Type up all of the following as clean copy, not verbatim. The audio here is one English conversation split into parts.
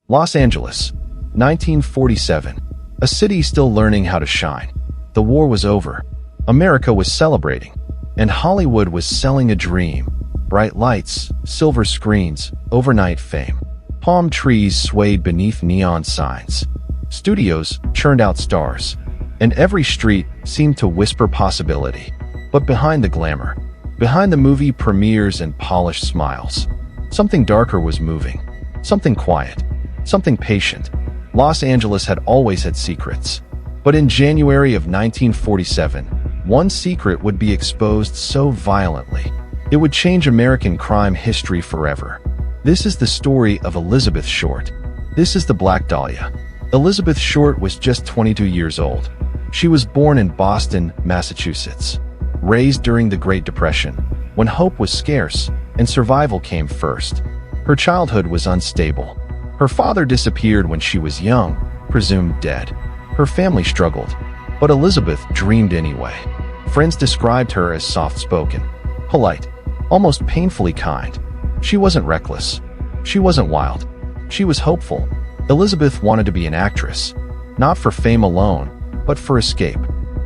Los Angeles, 1947. A city still learning how to shine. The war was over. America was celebrating. And Hollywood was selling a dream. Bright lights, silver screens, overnight fame. Palm trees swayed beneath neon signs. Studios churned out stars. And every street seemed to whisper possibility. But behind the glamour, behind the movie premieres and polished smiles, something darker was moving. Something quiet. Something patient. Los Angeles had always had secrets. But in January of 1947, one secret would be exposed so violently, it would change American crime history forever. This is the story of Elizabeth Short. This is the Black Dahlia. Elizabeth Short was just 22 years old. She was born in Boston, Massachusetts. Raised during the Great Depression, when hope was scarce and survival came first. Her childhood was unstable. Her father disappeared when she was young, presumed dead. Her family struggled, but Elizabeth dreamed anyway. Friends described her as soft-spoken, polite, almost painfully kind. She wasn't reckless. She wasn't wild. She was hopeful. Elizabeth wanted to be an actress, not for fame alone, but for escape.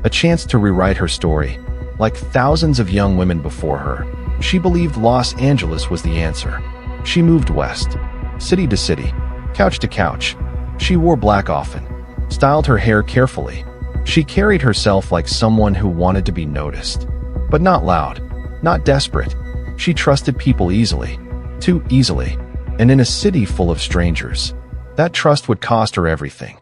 A chance to rewrite her story. Like thousands of young women before her, she believed Los Angeles was the answer. She moved west, city to city, couch to couch. She wore black often, styled her hair carefully. She carried herself like someone who wanted to be noticed. But not loud, not desperate. She trusted people easily, too easily, and in a city full of strangers. That trust would cost her everything.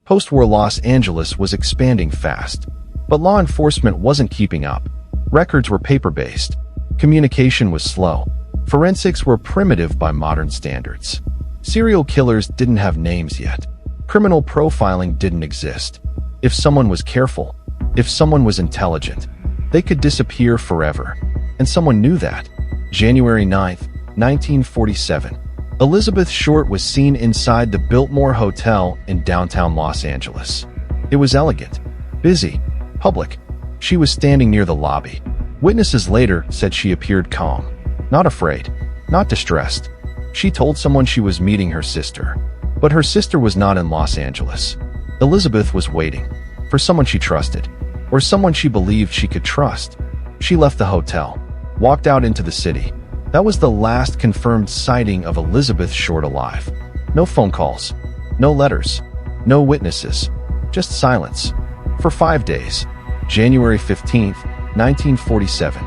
Post-war Los Angeles was expanding fast, but law enforcement wasn't keeping up. Records were paper-based. Communication was slow. Forensics were primitive by modern standards. Serial killers didn't have names yet. Criminal profiling didn't exist. If someone was careful, if someone was intelligent, they could disappear forever. And someone knew that. January 9th, 1947. Elizabeth Short was seen inside the Biltmore Hotel in downtown Los Angeles. It was elegant, busy, public. She was standing near the lobby. Witnesses later said she appeared calm, not afraid, not distressed. She told someone she was meeting her sister. But her sister was not in Los Angeles. Elizabeth was waiting for someone she trusted, or someone she believed she could trust. She left the hotel, walked out into the city. That was the last confirmed sighting of Elizabeth Short alive. No phone calls, no letters, no witnesses, just silence. For 5 days. January 15th, 1947.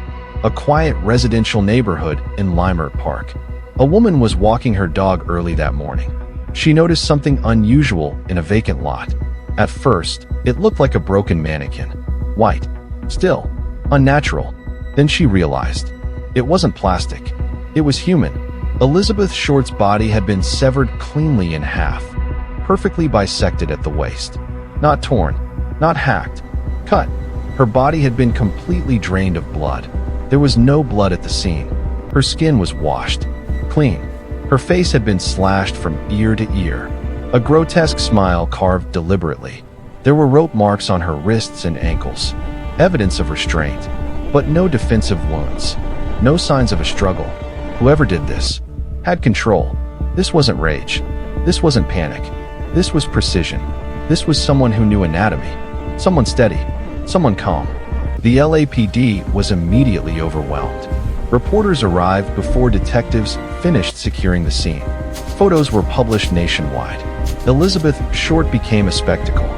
A quiet residential neighborhood in Leimert Park. A woman was walking her dog early that morning. She noticed something unusual in a vacant lot. At first, it looked like a broken mannequin. White. Still. Unnatural. Then she realized. It wasn't plastic. It was human. Elizabeth Short's body had been severed cleanly in half. Perfectly bisected at the waist. Not torn. Not hacked. Cut. Her body had been completely drained of blood. There was no blood at the scene. Her skin was washed. Clean. Her face had been slashed from ear to ear. A grotesque smile carved deliberately. There were rope marks on her wrists and ankles. Evidence of restraint. But no defensive wounds. No signs of a struggle. Whoever did this had control. This wasn't rage. This wasn't panic. This was precision. This was someone who knew anatomy. Someone steady. Someone calm. The LAPD was immediately overwhelmed. Reporters arrived before detectives finished securing the scene. Photos were published nationwide. Elizabeth Short became a spectacle.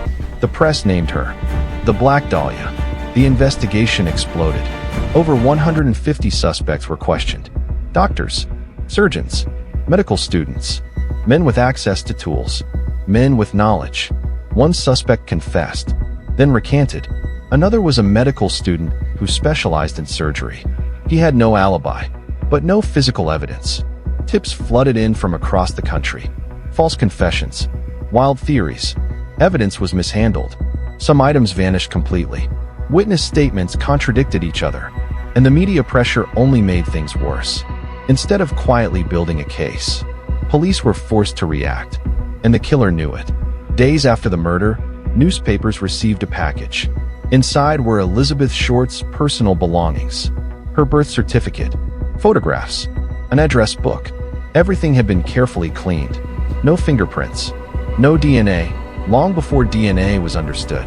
The press named her the Black Dahlia. The investigation exploded. Over 150 suspects were questioned. Doctors, surgeons, medical students, men with access to tools, men with knowledge. One suspect confessed, then recanted. Another was a medical student who specialized in surgery. He had no alibi, but no physical evidence. Tips flooded in from across the country. False confessions, wild theories. Evidence was mishandled. Some items vanished completely. Witness statements contradicted each other, and the media pressure only made things worse. Instead of quietly building a case, police were forced to react, and the killer knew it. Days after the murder, newspapers received a package. Inside were Elizabeth Short's personal belongings, her birth certificate, photographs, an address book. Everything had been carefully cleaned. No fingerprints. No DNA. Long before DNA was understood,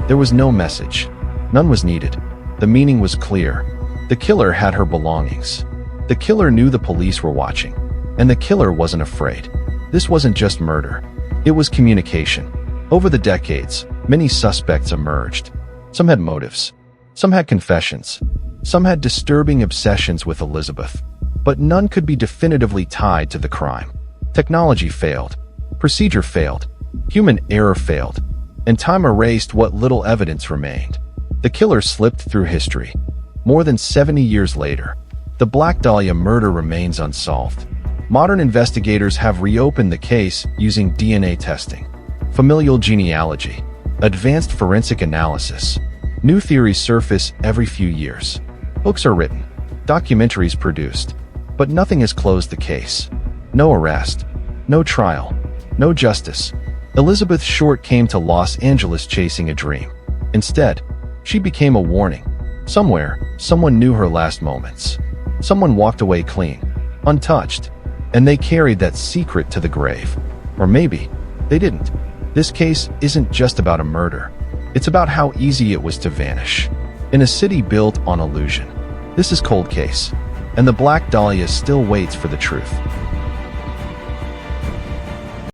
there was no message. None was needed. The meaning was clear. The killer had her belongings. The killer knew the police were watching. And the killer wasn't afraid. This wasn't just murder. It was communication. Over the decades, many suspects emerged. Some had motives. Some had confessions. Some had disturbing obsessions with Elizabeth. But none could be definitively tied to the crime. Technology failed. Procedure failed. Human error failed. And time erased what little evidence remained. The killer slipped through history. More than 70 years later, the Black Dahlia murder remains unsolved. Modern investigators have reopened the case using DNA testing, familial genealogy, advanced forensic analysis. New theories surface every few years. Books are written, documentaries produced, but nothing has closed the case. No arrest, no trial, no justice. Elizabeth Short came to Los Angeles chasing a dream. Instead, she became a warning. Somewhere, someone knew her last moments. Someone walked away clean, untouched, and they carried that secret to the grave. Or maybe they didn't. This case isn't just about a murder. It's about how easy it was to vanish. In a city built on illusion. This is Cold Case, and the Black Dahlia still waits for the truth.